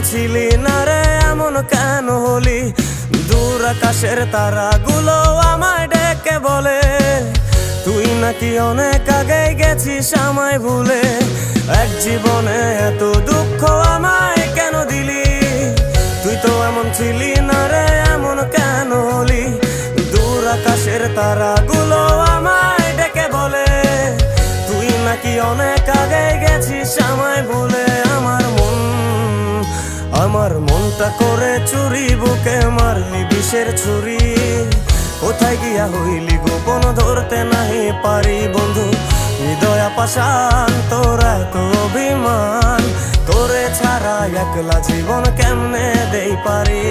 ছিলি না রে এমন কেন হলি? দূর আকাশের তারাগুলো আমায় ডেকে বলে তুই নাকি অনেক আগে গেছিস আমায় ভুলে। এক জীবনে এত দুঃখ আমায় কেন দিলি? তুই তো এমন ছিলি না রে এমন কেন হলি? দূর আকাশের তারাগুলো আমায় ডেকে বলে তুই নাকি অনেক আগে গেছিস আমায় ভুলে। আমার মনটা করে চুরি, বুকে মারলি বিষের ছুরি। কোথায় গিয়া হইলি গোপন ধরতে নাহি পারি বন্ধু। হৃদয় পাষাণ তোর এত অভিমান, তোরে ছাড়া একলা জীবন কেমনে দেই পারি।